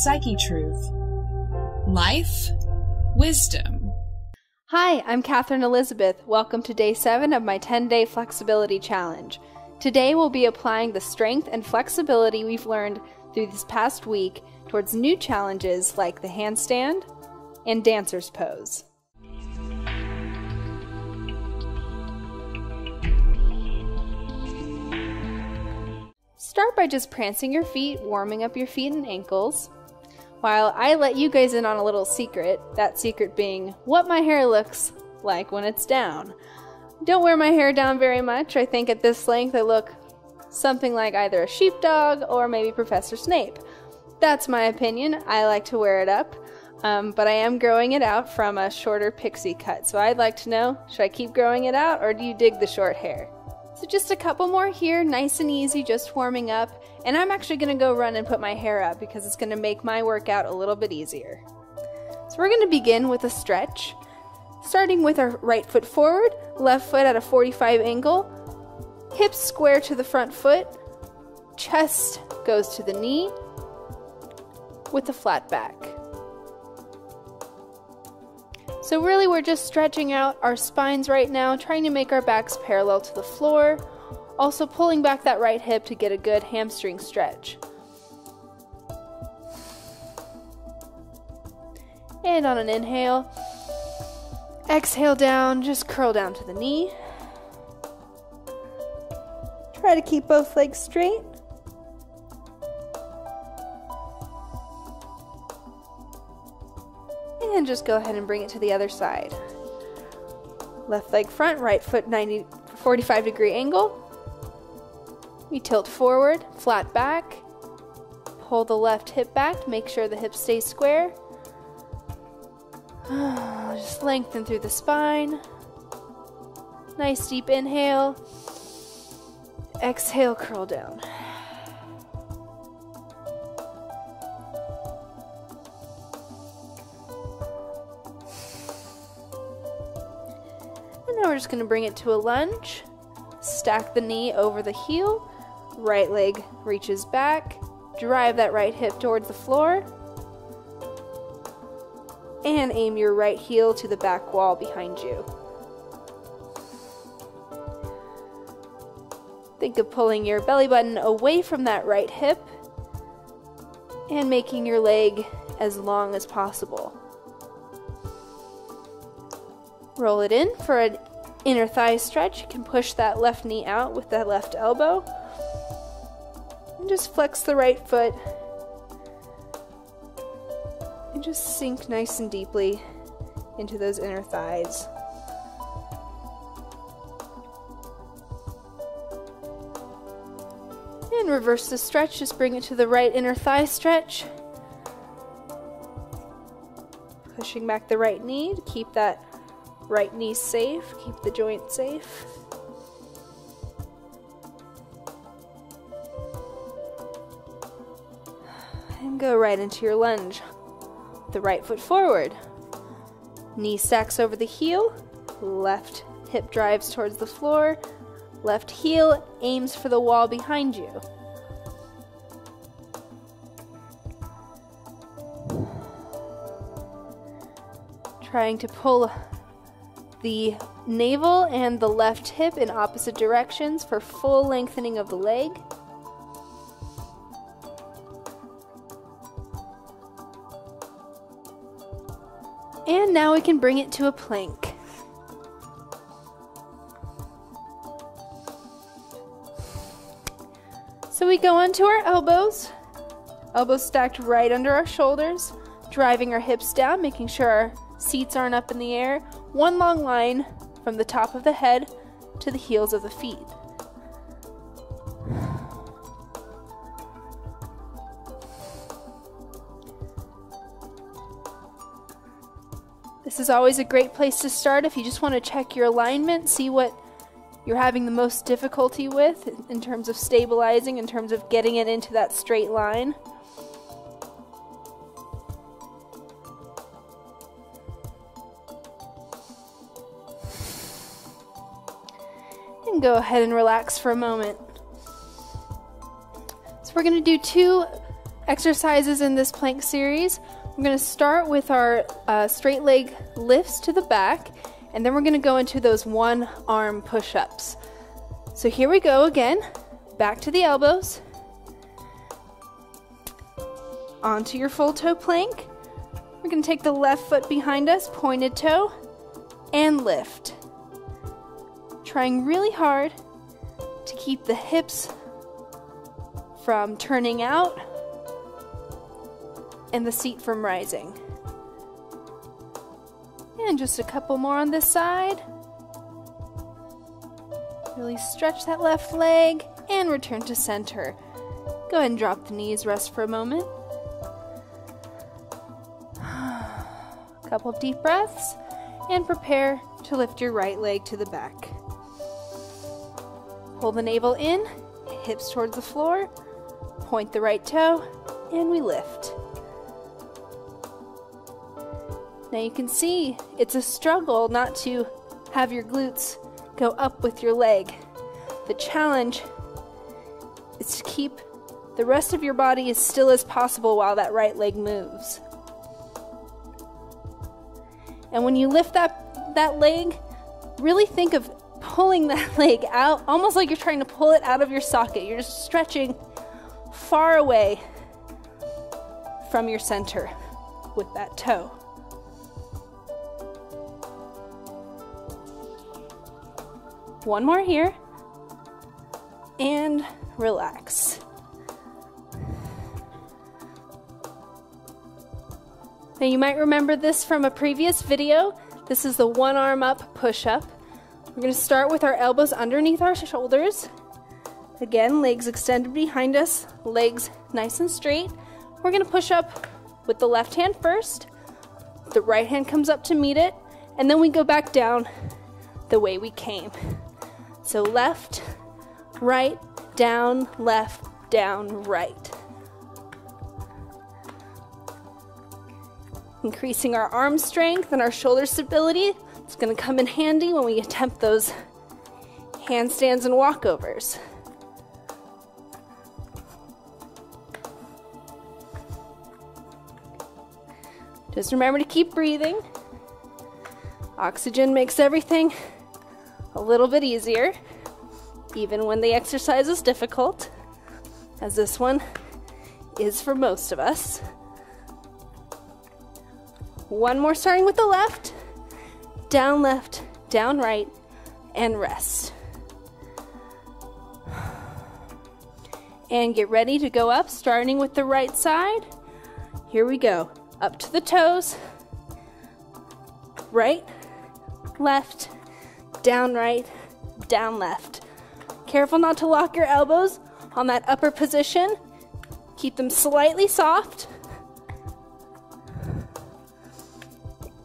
Psyche Truth. Life, wisdom. Hi, I'm Catherine Elizabeth. Welcome to day 7 of my 10-day flexibility challenge. Today we'll be applying the strength and flexibility we've learned through this past week towards new challenges like the handstand and dancer's pose. Start by just prancing your feet, warming up your feet and ankles, while I let you guys in on a little secret, that secret being what my hair looks like when it's down. Don't wear my hair down very much. I think at this length I look something like either a sheepdog or maybe Professor Snape. That's my opinion. I like to wear it up, but I am growing it out from a shorter pixie cut. So I'd like to know, should I keep growing it out or do you dig the short hair? So just a couple more here, nice and easy, just warming up. And I'm actually going to go run and put my hair up because it's going to make my workout a little bit easier. So we're going to begin with a stretch, starting with our right foot forward, left foot at a 45 angle, hips square to the front foot, chest goes to the knee with a flat back. So really we're just stretching out our spines right now, trying to make our backs parallel to the floor, also pulling back that right hip to get a good hamstring stretch. And on an inhale, exhale down, just curl down to the knee. Try to keep both legs straight. And just go ahead and bring it to the other side. Left leg front, right foot 45 degree angle. We tilt forward, flat back. Pull the left hip back, make sure the hip stays square. Just lengthen through the spine. Nice deep inhale. Exhale, curl down. Now we're just going to bring it to a lunge. Stack the knee over the heel. Right leg reaches back. Drive that right hip towards the floor. And aim your right heel to the back wall behind you. Think of pulling your belly button away from that right hip and making your leg as long as possible. Roll it in for an inner thigh stretch. You can push that left knee out with that left elbow. And just flex the right foot. And just sink nice and deeply into those inner thighs. And reverse the stretch. Just bring it to the right inner thigh stretch. Pushing back the right knee to keep that right knee safe, keep the joint safe. And go right into your lunge. The right foot forward. Knee stacks over the heel. Left hip drives towards the floor. Left heel aims for the wall behind you. Trying to pull the navel and the left hip in opposite directions for full lengthening of the leg. And now we can bring it to a plank. So we go onto our elbows stacked right under our shoulders, driving our hips down, making sure our seats aren't up in the air. One long line from the top of the head to the heels of the feet. This is always a great place to start if you just want to check your alignment, see what you're having the most difficulty with in terms of stabilizing, in terms of getting it into that straight line. And go ahead and relax for a moment. So we're going to do 2 exercises in this plank series. We're going to start with our straight leg lifts to the back, and then we're going to go into those one arm push-ups. So here we go again, back to the elbows, onto your full toe plank. We're going to take the left foot behind us, pointed toe, and lift. Trying really hard to keep the hips from turning out and the seat from rising. And just a couple more on this side. Really stretch that left leg and return to center. Go ahead and drop the knees, rest for a moment. A couple of deep breaths and prepare to lift your right leg to the back. Pull the navel in, hips towards the floor, point the right toe, and we lift. Now you can see it's a struggle not to have your glutes go up with your leg. The challenge is to keep the rest of your body as still as possible while that right leg moves. And when you lift that leg, really think of pulling that leg out, almost like you're trying to pull it out of your socket. You're just stretching far away from your center with that toe. One more here, and relax. Now you might remember this from a previous video. This is the one arm up push-up. We're going to start with our elbows underneath our shoulders. Again, legs extended behind us, legs nice and straight. We're going to push up with the left hand first. The right hand comes up to meet it, and then we go back down the way we came. So left, right, down, left, down, right. Increasing our arm strength and our shoulder stability. It's going to come in handy when we attempt those handstands and walkovers. Just remember to keep breathing. Oxygen makes everything a little bit easier, even when the exercise is difficult, as this one is for most of us. One more, starting with the left, down, right, and rest. And get ready to go up, starting with the right side. Here we go. Up to the toes. Right, left, down right, down left. Careful not to lock your elbows on that upper position. Keep them slightly soft.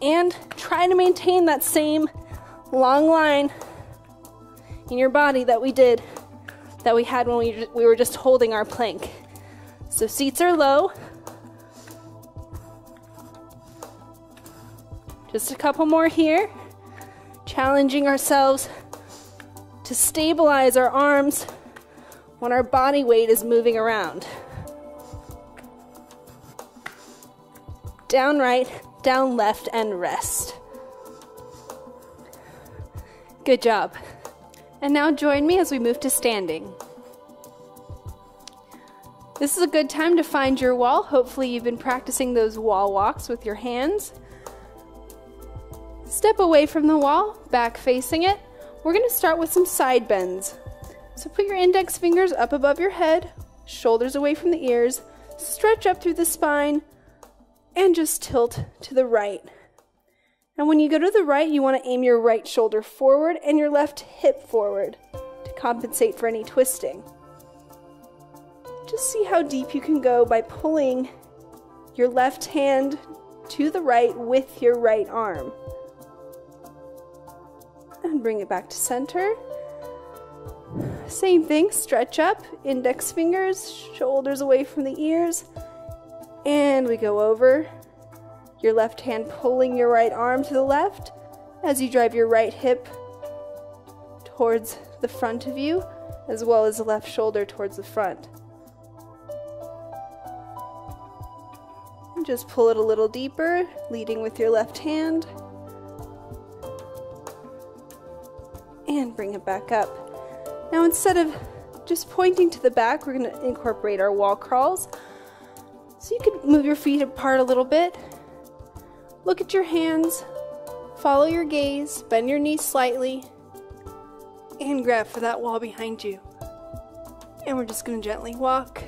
And try to maintain that same long line in your body that we had when we were just holding our plank. So seats are low. Just a couple more here. Challenging ourselves to stabilize our arms when our body weight is moving around. Down right, down left, and rest. Good job. And now join me as we move to standing. This is a good time to find your wall. Hopefully you've been practicing those wall walks with your hands. Step away from the wall, back facing it. We're going to start with some side bends. So put your index fingers up above your head, shoulders away from the ears, stretch up through the spine, and just tilt to the right. And when you go to the right, you want to aim your right shoulder forward and your left hip forward to compensate for any twisting. Just see how deep you can go by pulling your left hand to the right with your right arm. And bring it back to center. Same thing, stretch up, index fingers, shoulders away from the ears, and we go over. Your left hand pulling your right arm to the left as you drive your right hip towards the front of you, as well as the left shoulder towards the front. Just pull it a little deeper, leading with your left hand. And bring it back up. Now instead of just pointing to the back, we're going to incorporate our wall crawls. So you could move your feet apart a little bit. Look at your hands. Follow your gaze. Bend your knees slightly. And grab for that wall behind you. And we're just going to gently walk,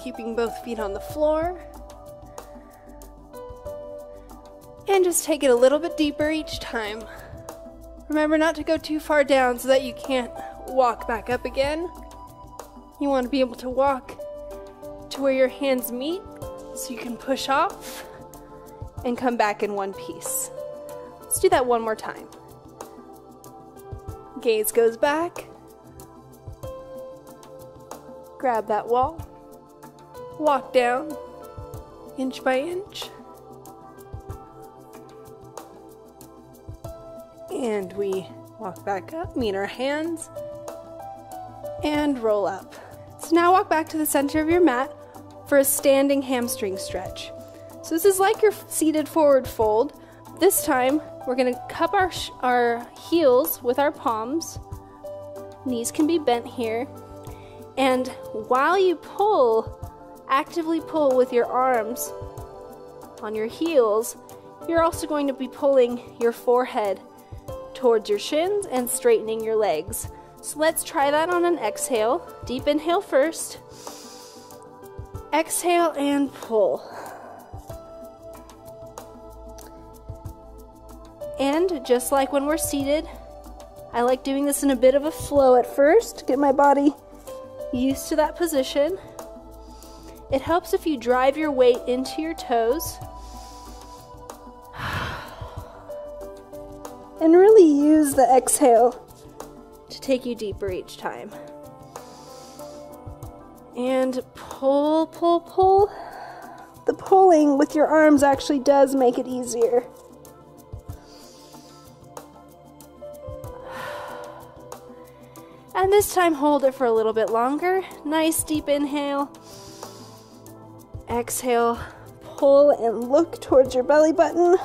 keeping both feet on the floor. And just take it a little bit deeper each time. Remember not to go too far down so that you can't walk back up again. You want to be able to walk to where your hands meet so you can push off and come back in one piece. Let's do that one more time. Gaze goes back. Grab that wall. Walk down inch by inch. And we walk back up, meet our hands, and roll up. So now walk back to the center of your mat for a standing hamstring stretch. So this is like your seated forward fold. This time, we're going to cup our heels with our palms. Knees can be bent here. And while you pull, actively pull with your arms on your heels, you're also going to be pulling your forehead towards your shins and straightening your legs. So let's try that on an exhale. Deep inhale first. Exhale and pull. And just like when we're seated, I like doing this in a bit of a flow at first to get my body used to that position. It helps if you drive your weight into your toes and really use the exhale to take you deeper each time. And pull, pull, pull. The pulling with your arms actually does make it easier. And this time hold it for a little bit longer. Nice deep inhale. Exhale, pull and look towards your belly button.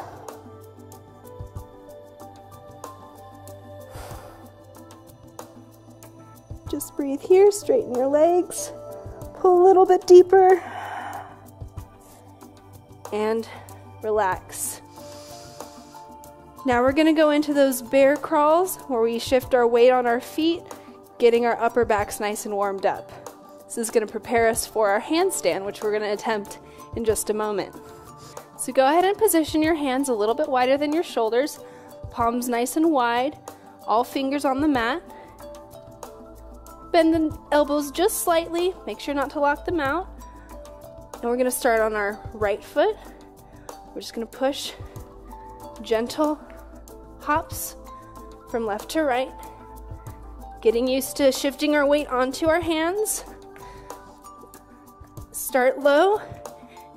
Just breathe here, straighten your legs. Pull a little bit deeper. And relax. Now we're going to go into those bear crawls where we shift our weight on our feet, getting our upper backs nice and warmed up. This is going to prepare us for our handstand, which we're going to attempt in just a moment. So go ahead and position your hands a little bit wider than your shoulders, palms nice and wide, all fingers on the mat. Bend the elbows just slightly, make sure not to lock them out. And we're going to start on our right foot. We're just going to push gentle hops from left to right. Getting used to shifting our weight onto our hands. Start low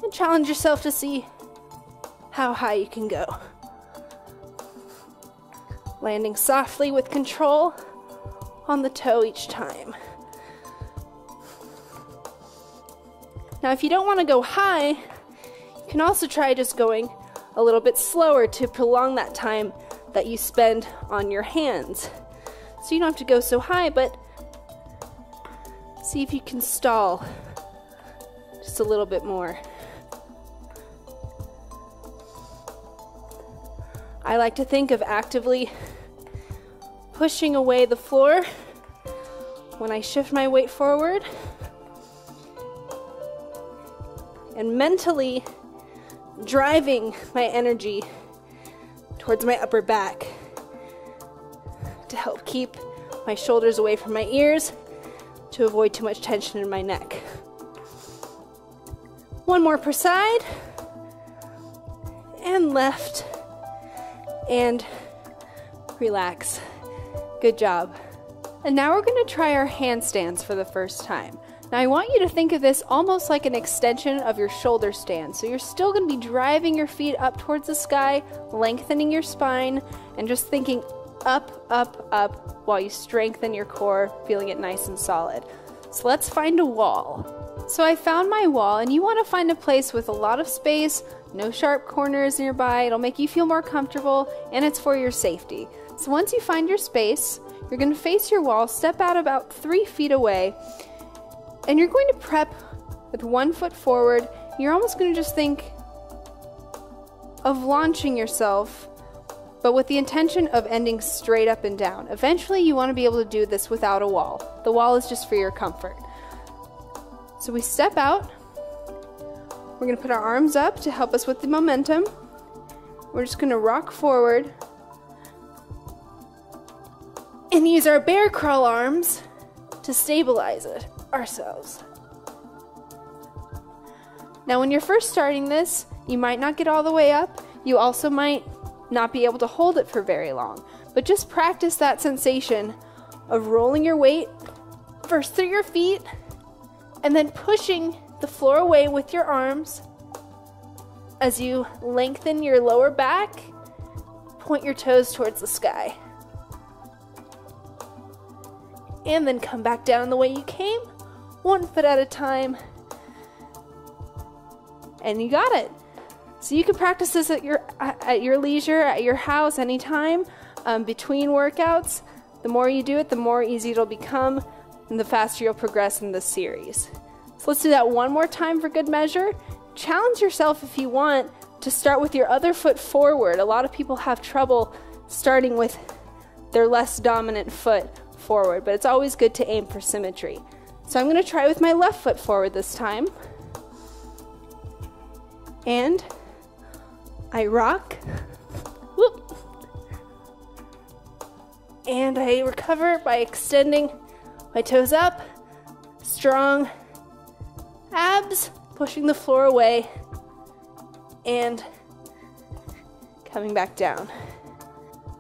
and challenge yourself to see how high you can go. Landing softly with control on the toe each time. Now if you don't want to go high, you can also try just going a little bit slower to prolong that time that you spend on your hands. So you don't have to go so high, but see if you can stall just a little bit more. I like to think of actively pushing away the floor when I shift my weight forward and mentally driving my energy towards my upper back to help keep my shoulders away from my ears to avoid too much tension in my neck. One more per side, and left, and relax. Good job. And now we're going to try our handstands for the first time. Now I want you to think of this almost like an extension of your shoulder stand. So you're still going to be driving your feet up towards the sky, lengthening your spine, and just thinking up, up, up while you strengthen your core, feeling it nice and solid. So let's find a wall. So I found my wall, and you want to find a place with a lot of space, no sharp corners nearby. It'll make you feel more comfortable, and it's for your safety. So once you find your space, you're going to face your wall, step out about 3 feet away, and you're going to prep with 1 foot forward. You're almost going to just think of launching yourself, but with the intention of ending straight up and down. Eventually, you want to be able to do this without a wall. The wall is just for your comfort. So we step out. We're going to put our arms up to help us with the momentum. We're just going to rock forward and use our bear crawl arms to stabilize ourselves. Now, when you're first starting this, you might not get all the way up. You also might not be able to hold it for very long. But just practice that sensation of rolling your weight first through your feet and then pushing the floor away with your arms as you lengthen your lower back, point your toes towards the sky. And then come back down the way you came, 1 foot at a time. And you got it. So you can practice this at your leisure, at your house, anytime, between workouts. The more you do it, the more easy it'll become, and the faster you'll progress in this series. So let's do that one more time for good measure. Challenge yourself if you want to start with your other foot forward. A lot of people have trouble starting with their less dominant foot forward, but it's always good to aim for symmetry. So I'm going to try with my left foot forward this time. And I rock. Whoop. And I recover by extending my toes up. Strong abs, pushing the floor away, and coming back down.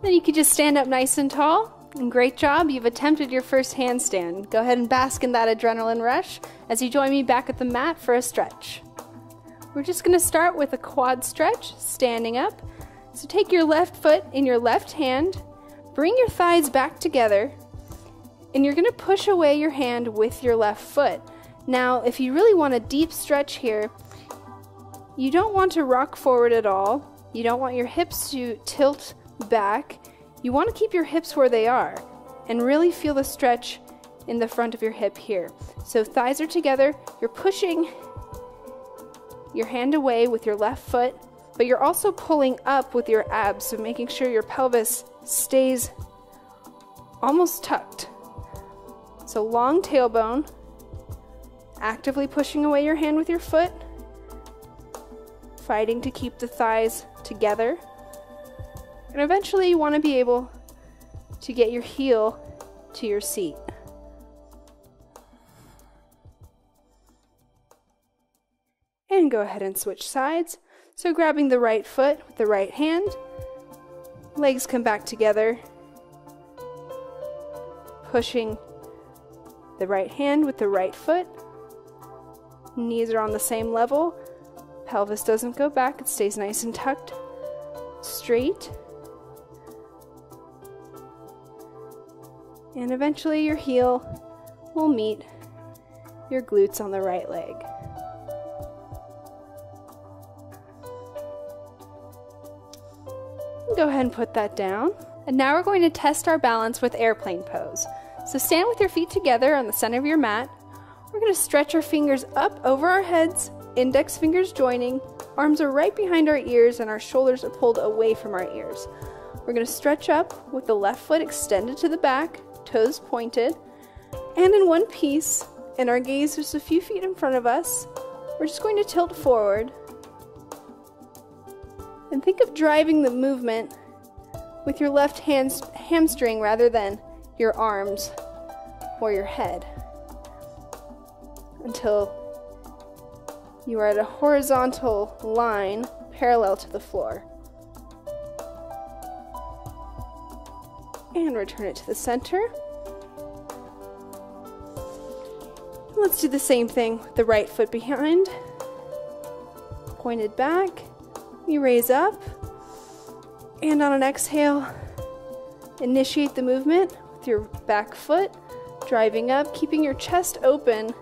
Then you can just stand up nice and tall. And great job, you've attempted your first handstand. Go ahead and bask in that adrenaline rush as you join me back at the mat for a stretch. We're just going to start with a quad stretch, standing up. So take your left foot in your left hand, bring your thighs back together, and you're going to push away your hand with your left foot. Now, if you really want a deep stretch here, you don't want to rock forward at all. You don't want your hips to tilt back. You want to keep your hips where they are and really feel the stretch in the front of your hip here. So thighs are together, you're pushing your hand away with your left foot, but you're also pulling up with your abs, so making sure your pelvis stays almost tucked. So long tailbone, actively pushing away your hand with your foot, fighting to keep the thighs together. And eventually you want to be able to get your heel to your seat. And go ahead and switch sides. So grabbing the right foot with the right hand, legs come back together, pushing the right hand with the right foot, knees are on the same level, pelvis doesn't go back, it stays nice and tucked, straight, and eventually your heel will meet your glutes on the right leg. Go ahead and put that down. And now we're going to test our balance with airplane pose. So stand with your feet together on the center of your mat. We're going to stretch our fingers up over our heads, index fingers joining, arms are right behind our ears, and our shoulders are pulled away from our ears. We're going to stretch up with the left foot extended to the back, toes pointed, and in one piece, and our gaze just a few feet in front of us, we're just going to tilt forward. And think of driving the movement with your left hamstring rather than your arms or your head until you are at a horizontal line parallel to the floor. And return it to the center. Let's do the same thing with the right foot behind, pointed back. You raise up, and on an exhale, initiate the movement with your back foot, driving up, keeping your chest open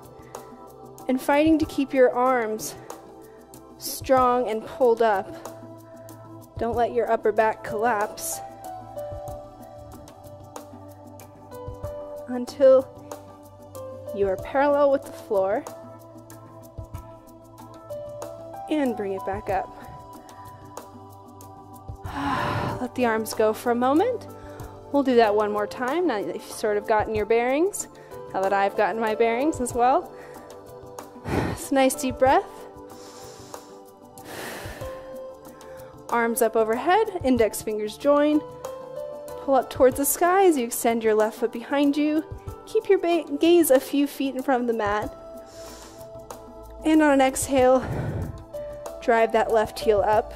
and fighting to keep your arms strong and pulled up. Don't let your upper back collapse until you are parallel with the floor, and bring it back up. Let the arms go for a moment. We'll do that one more time now that you've sort of gotten your bearings, now that I've gotten my bearings as well. It's a nice deep breath. Arms up overhead, index fingers join. Pull up towards the sky as you extend your left foot behind you. Keep your gaze a few feet in front of the mat. And on an exhale, drive that left heel up.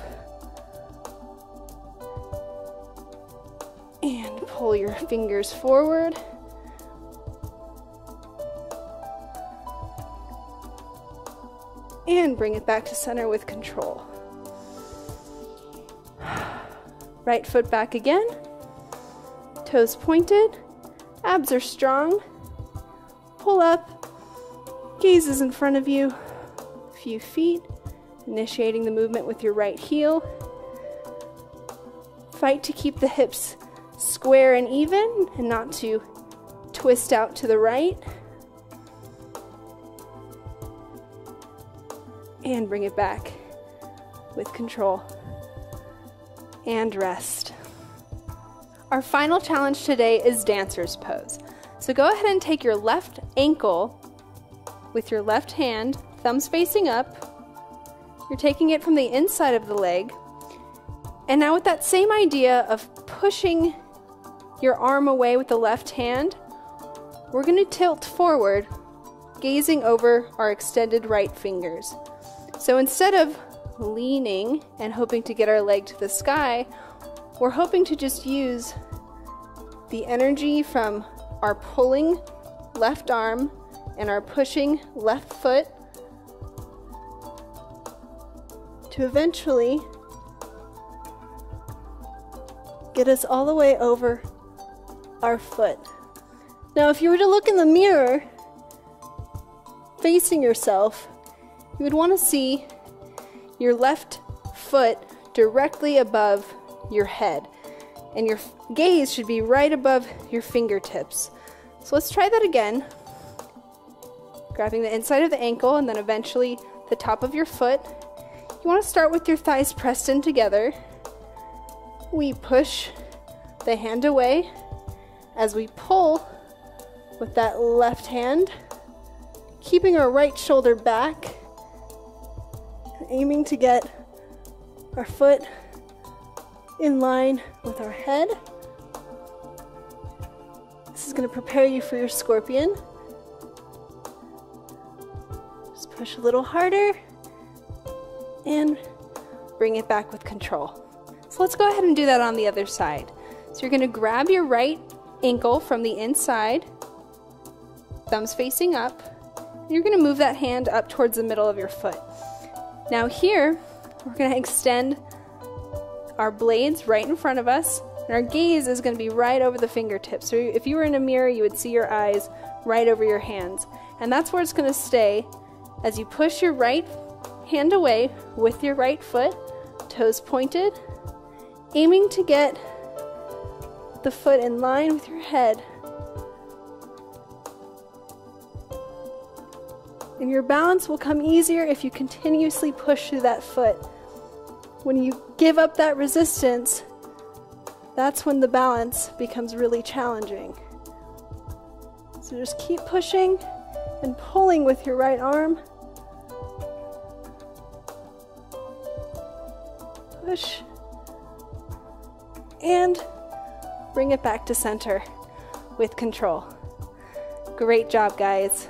And pull your fingers forward. And bring it back to center with control. Right foot back again. Toes pointed. Abs are strong. Pull up. Gaze is in front of you. A few feet. Initiating the movement with your right heel. Fight to keep the hips square and even and not to twist out to the right. And bring it back with control. And rest. Our final challenge today is dancer's pose. So go ahead and take your left ankle with your left hand, thumbs facing up. You're taking it from the inside of the leg. And now with that same idea of pushing your arm away with the left hand, we're going to tilt forward, gazing over our extended right fingers. So instead of leaning and hoping to get our leg to the sky, we're hoping to just use the energy from our pulling left arm and our pushing left foot to eventually get us all the way over our foot. Now, if you were to look in the mirror facing yourself, you would want to see your left foot directly above your head, and your gaze should be right above your fingertips. So let's try that again. Grabbing the inside of the ankle and then eventually the top of your foot. You want to start with your thighs pressed in together. We push the hand away as we pull with that left hand, keeping our right shoulder back, aiming to get our foot in line with our head. This is going to prepare you for your scorpion. Just push a little harder and bring it back with control. So let's go ahead and do that on the other side. So you're going to grab your right ankle from the inside, thumbs facing up, and you're going to move that hand up towards the middle of your foot. Now here, we're going to extend our blades right in front of us, and our gaze is going to be right over the fingertips. So if you were in a mirror, you would see your eyes right over your hands. And that's where it's going to stay as you push your right hand away with your right foot, toes pointed, aiming to get the foot in line with your head. And your balance will come easier if you continuously push through that foot. When you give up that resistance, that's when the balance becomes really challenging. So just keep pushing and pulling with your right arm. Push. And bring it back to center with control. Great job, guys.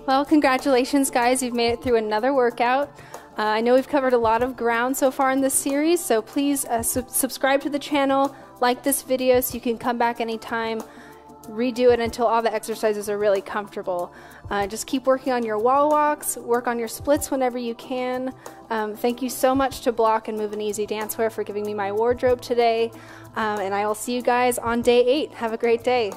Well, congratulations, guys. You've made it through another workout. I know we've covered a lot of ground so far in this series, so please subscribe to the channel, like this video so you can come back anytime, redo it until all the exercises are really comfortable. Just keep working on your wall walks, work on your splits whenever you can. Thank you so much to Block and Move and Easy Dancewear for giving me my wardrobe today, and I will see you guys on day 8. Have a great day.